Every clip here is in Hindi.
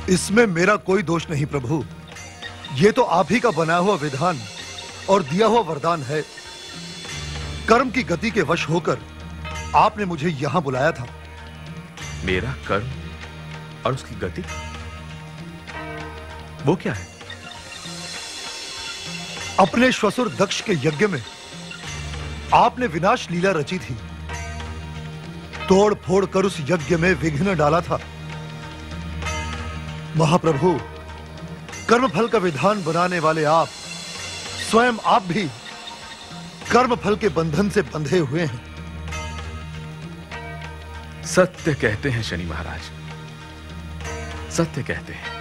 इसमें मेरा कोई दोष नहीं प्रभु। ये तो आप ही का बनाया हुआ विधान और दिया हुआ वरदान है। कर्म की गति के वश होकर आपने मुझे यहां बुलाया था। मेरा कर्म और उसकी गति, वो क्या है? अपने श्वसुर दक्ष के यज्ञ में आपने विनाश लीला रची थी। तोड़ फोड़ कर उस यज्ञ में विघ्न डाला था। महाप्रभु, कर्म फल का विधान बनाने वाले आप स्वयं आप भी कर्म फल के बंधन से बंधे हुए हैं। सत्य कहते हैं शनि महाराज, सत्य कहते हैं।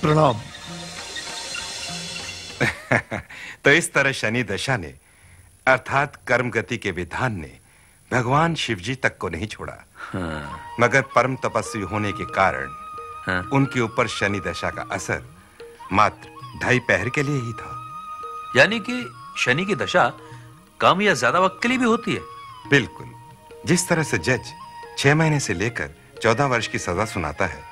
प्रणाम। तो इस तरह शनि दशा ने अर्थात कर्म गति के विधान ने भगवान शिवजी तक को नहीं छोड़ा। हाँ। मगर परम तपस्वी होने के कारण हाँ। उनके ऊपर शनि दशा का असर मात्र 2.5 पहर के लिए ही था। यानी कि शनि की दशा कम या ज्यादा वक्त के लिए भी होती है? बिल्कुल। जिस तरह से जज 6 महीने से लेकर 14 वर्ष की सजा सुनाता है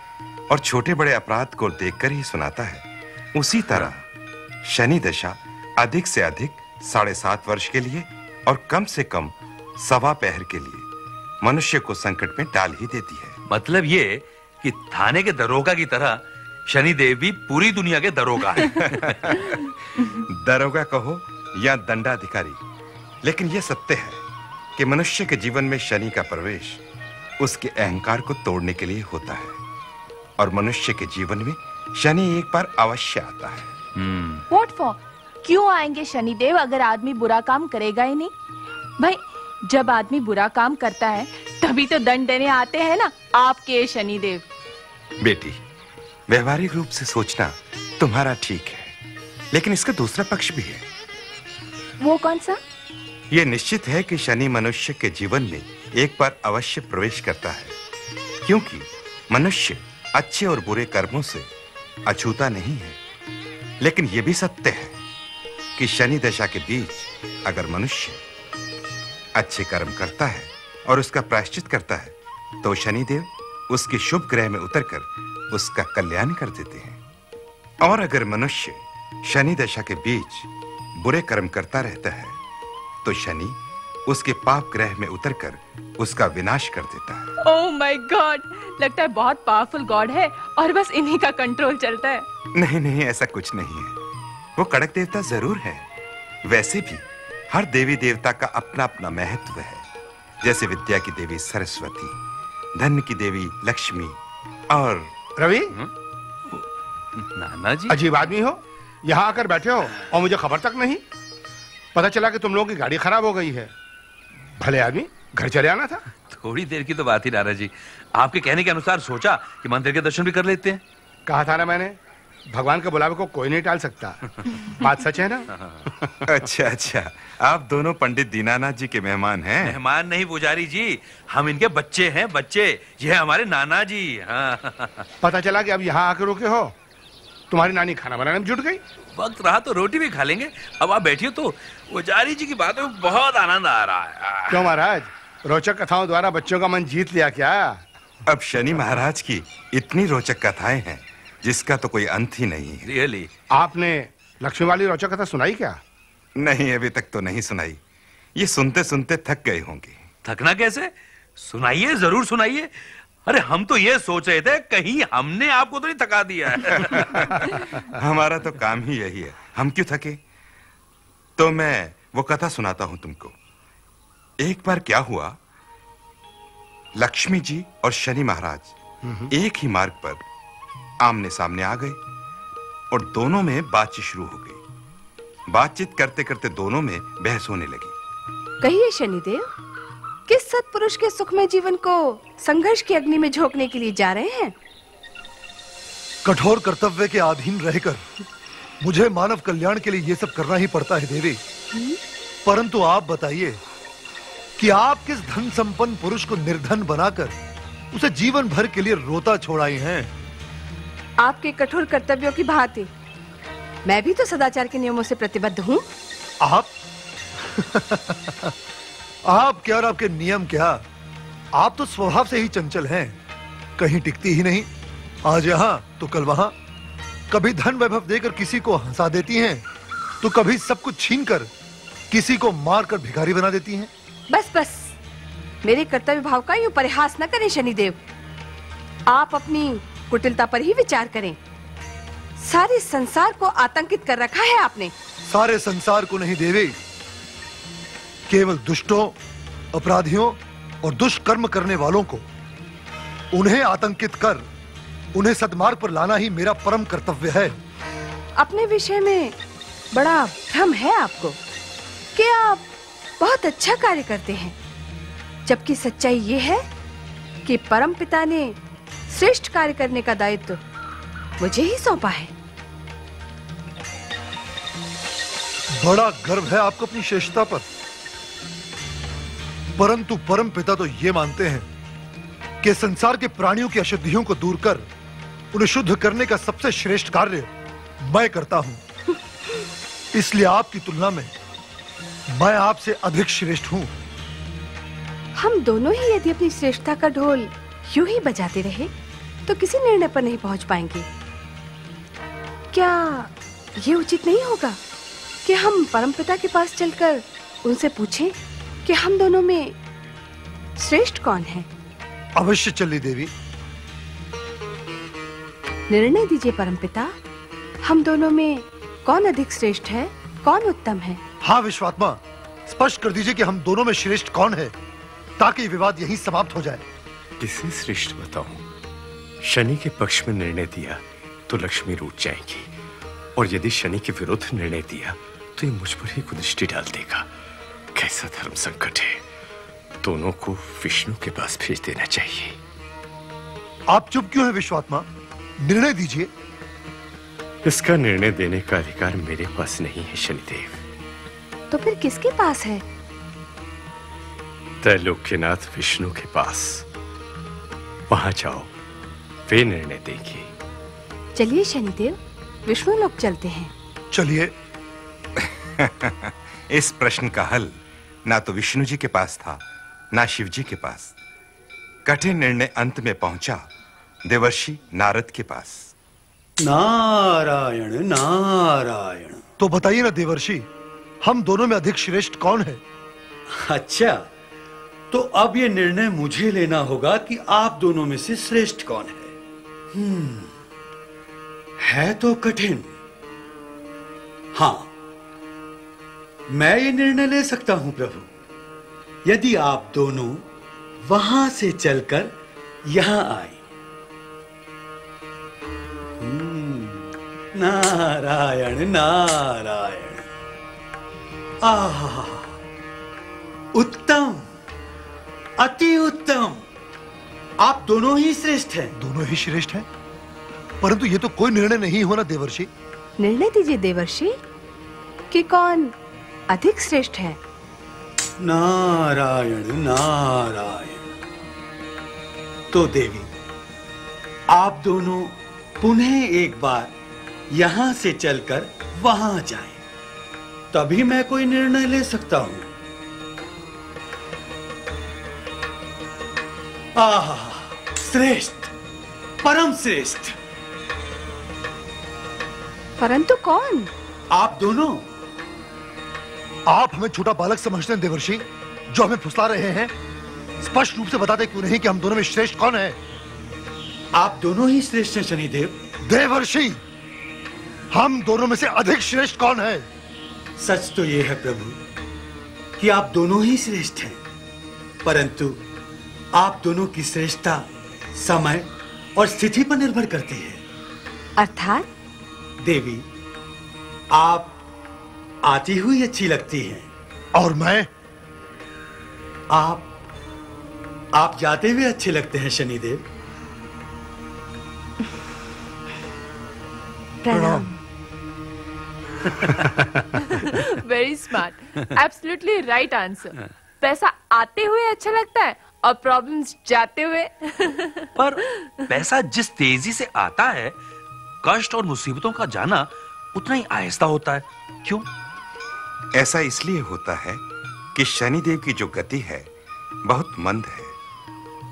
और छोटे बड़े अपराध को देखकर ही सुनाता है, उसी तरह शनि दशा अधिक से अधिक 7.5 वर्ष के लिए और कम से कम 1.25 पहर के लिए मनुष्य को संकट में डाल ही देती है। मतलब ये कि थाने के दरोगा की तरह शनिदेव भी पूरी दुनिया के दरोगा है। दरोगा कहो या दंडाधिकारी, लेकिन यह सत्य है कि मनुष्य के जीवन में शनि का प्रवेश उसके अहंकार को तोड़ने के लिए होता है और मनुष्य के जीवन में शनि एक बार अवश्य आता है। What for? क्यों आएंगे शनिदेव अगर आदमी बुरा काम करेगा ही नहीं? भाई, जब आदमी बुरा काम करता है तभी तो दंड देने आते हैं ना आपके शनिदेव। बेटी, व्यवहारिक रूप से सोचना तुम्हारा ठीक है, लेकिन इसका दूसरा पक्ष भी है। वो कौन सा? यह निश्चित है कि शनि मनुष्य के जीवन में एक बार अवश्य प्रवेश करता है, क्योंकि मनुष्य अच्छे और बुरे कर्मों से अछूता नहीं है। लेकिन यह भी सत्य है कि शनि दशा के बीच अगर मनुष्य अच्छे कर्म करता है और उसका प्रायश्चित करता है, तो शनिदेव उसके शुभ ग्रह में उतरकर उसका कल्याण कर देते हैं। और अगर मनुष्य शनि दशा के बीच बुरे कर्म करता रहता है, तो शनि उसके पाप ग्रह में उतरकर उसका विनाश कर देता है। ओह माय गॉड, लगता है बहुत पावरफुल गॉड है और बस इन्हीं का कंट्रोल चलता है। नहीं नहीं, ऐसा कुछ नहीं है। वो कड़क देवता जरूर है, वैसे भी हर देवी देवता का अपना अपना महत्व है। जैसे विद्या की देवी सरस्वती, धन की देवी लक्ष्मी और रवि, नाना जी, अजीब आदमी हो, यहाँ आकर बैठे हो और मुझे खबर तक नहीं। पता चला कि तुम लोगों की गाड़ी खराब हो गई है। भले आदमी, घर चले आना था। थोड़ी देर की तो बात ही नाना जी, आपके कहने के अनुसार सोचा कि मंदिर के दर्शन भी कर लेते हैं। कहा था ना मैंने, भगवान के बुलावे को कोई नहीं टाल सकता। बात सच है ना? अच्छा अच्छा, आप दोनों पंडित दीनानाथ जी के मेहमान हैं? मेहमान नहीं पुजारी जी, हम इनके बच्चे हैं, बच्चे। ये हमारे नाना जी। हाँ। पता चला कि अब यहाँ आकर रुके हो। तुम्हारी नानी खाना बनाने में जुट गई। वक्त रहा तो रोटी भी खा लेंगे। अब आप बैठिए तो पुजारी जी की बातों में बहुत आनंद आ रहा है। क्यों महाराज, रोचक कथाओं द्वारा बच्चों का मन जीत लिया क्या? अब शनि महाराज की इतनी रोचक कथाएं हैं जिसका तो कोई अंत ही नहीं है। रियली? आपने लक्ष्मी वाली रोचक कथा सुनाई क्या? नहीं, अभी तक तो नहीं सुनाई। ये सुनते सुनते थक गए होंगे। थकना कैसे, सुनाइए, जरूर सुनाइए। अरे हम तो ये सोच रहे थे कहीं हमने आपको तो नहीं थका दिया है। हमारा तो काम ही यही है, हम क्यों थके। तो मैं वो कथा सुनाता हूं तुमको। एक बार क्या हुआ, लक्ष्मी जी और शनि महाराज एक ही मार्ग पर आमने सामने आ गए और दोनों में बातचीत शुरू हो गई। बातचीत करते करते दोनों में बहस होने लगी। कहिए शनिदेव, किस सत्पुरुष के सुखमय जीवन को संघर्ष की अग्नि में झोंकने के लिए जा रहे हैं? कठोर कर्तव्य के अधीन रहकर मुझे मानव कल्याण के लिए ये सब करना ही पड़ता है देवी। परंतु आप बताइए कि आप किस धन संपन्न पुरुष को निर्धन बनाकर उसे जीवन भर के लिए रोता छोड़ाई हैं? आपके कठोर कर्तव्यों की भांति मैं भी तो सदाचार के नियमों से प्रतिबद्ध हूँ। आप आप क्या और आपके नियम क्या, आप तो स्वभाव से ही चंचल हैं, कहीं टिकती ही नहीं। आज यहाँ तो कल वहां, कभी धन वैभव देकर किसी को हंसा देती हैं, तो कभी सब कुछ छीनकर किसी को मारकर भिखारी बना देती हैं। बस बस, मेरे कर्तव्य भाव का यूं परिहास न करें शनिदेव। आप अपनी कुटिलता पर ही विचार करें। सारे संसार को आतंकित कर रखा है आपने। सारे संसार को नहीं देवी, केवल दुष्टों, अपराधियों और दुष्कर्म करने वालों को, उन्हें आतंकित कर उन्हें सद्मार्ग पर लाना ही मेरा परम कर्तव्य है। अपने विषय में बड़ा भ्रम है आपको कि आप बहुत अच्छा कार्य करते हैं, जबकि सच्चाई ये है कि परम पिता ने श्रेष्ठ कार्य करने का दायित्व मुझे ही सौंपा है। बड़ा गर्व है आपको अपनी श्रेष्ठता पर, परंतु परम पिता तो ये मानते हैं कि संसार के प्राणियों की अशुद्धियों को दूर कर उन्हें शुद्ध करने का सबसे श्रेष्ठ कार्य मैं करता हूं। इसलिए आपकी तुलना में मैं आपसे अधिक श्रेष्ठ हूं। हम दोनों ही यदि अपनी श्रेष्ठता का ढोल यूं ही बजाते रहे तो किसी निर्णय पर नहीं पहुंच पाएंगे। क्या ये उचित नहीं होगा कि हम परमपिता के पास चलकर उनसे पूछें कि हम दोनों में श्रेष्ठ कौन है? अवश्य चली देवी। निर्णय दीजिए परमपिता, हम दोनों में कौन अधिक श्रेष्ठ है, कौन उत्तम है? हाँ विश्वात्मा, स्पष्ट कर दीजिए कि हम दोनों में श्रेष्ठ कौन है, ताकि विवाद यहीं समाप्त हो जाए। किसे श्रेष्ठ बताऊं? शनि के पक्ष में निर्णय दिया तो लक्ष्मी रूठ जाएंगी, और यदि शनि के विरुद्ध निर्णय दिया तो ये मुझ पर ही कुदृष्टि डाल देगा। कैसा धर्म संकट है। दोनों को विष्णु के पास भेज देना चाहिए। आप चुप क्यों हैं विश्वात्मा? निर्णय दीजिए। इसका निर्णय देने का अधिकार मेरे पास नहीं है शनिदेव। तो फिर किसके पास है? त्रैलोक्यनाथ विष्णु के पास। वहां जाओ, वे निर्णय देंगे। चलिए शनिदेव, विष्णु लोक चलते हैं। चलिए। इस प्रश्न का हल ना तो विष्णु जी के पास था, ना शिव जी के पास। कठिन निर्णय अंत में पहुंचा देवर्षि नारद के पास। नारायण नारायण। तो बताइए ना देवर्षि, हम दोनों में अधिक श्रेष्ठ कौन है? अच्छा, तो अब ये निर्णय मुझे लेना होगा कि आप दोनों में से श्रेष्ठ कौन है। है तो कठिन। हाँ, मैं ये निर्णय ले सकता हूं प्रभु, यदि आप दोनों वहां से चलकर यहां आए। नारायण नारायण। आहा, उत्तम, अति उत्तम। आप दोनों ही श्रेष्ठ हैं। दोनों ही श्रेष्ठ हैं, परंतु ये तो कोई निर्णय नहीं होना देवर्षि। निर्णय दीजिए देवर्षि कि कौन अधिक श्रेष्ठ है। नारायण नारायण। तो देवी, आप दोनों पुनः एक बार यहां से चलकर वहां जाएं, तभी मैं कोई निर्णय ले सकता हूं। आहा, श्रेष्ठ, परम श्रेष्ठ। परंतु कौन? आप दोनों। आप हमें छोटा बालक समझते हैं देवर्षि, जो हमें फुसला रहे हैं। स्पष्ट रूप से बताते क्यों नहीं कि हम दोनों में श्रेष्ठ कौन है? आप दोनों ही श्रेष्ठ हैं शनिदेव। देवर्षि, हम दोनों में से अधिक श्रेष्ठ कौन है? सच तो यह है प्रभु कि आप दोनों ही श्रेष्ठ हैं, परंतु आप दोनों की श्रेष्ठता समय और स्थिति पर निर्भर करती है। अर्थात? देवी, आप आती हुई अच्छी लगती हैं। और मैं? आप जाते हुए अच्छे लगते हैं शनिदेव। प्रणाम। Very smart, absolutely right answer. पैसा आते हुए अच्छा लगता है और प्रॉब्लम्स जाते हुए। पर पैसा जिस तेजी से आता है, कष्ट और मुसीबतों का जाना उतना ही आहिस्ता होता है। क्यों? ऐसा इसलिए होता है कि शनिदेव की जो गति है बहुत मंद है।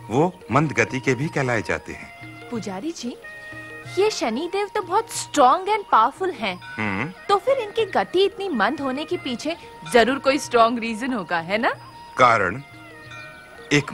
वो मंद गति के भी कहलाए जाते हैं। पुजारी जी, ये शनिदेव तो बहुत स्ट्रॉन्ग एंड पावरफुल हैं। तो फिर इनकी गति इतनी मंद होने के पीछे जरूर कोई स्ट्रॉन्ग रीजन होगा, है ना? कारण एक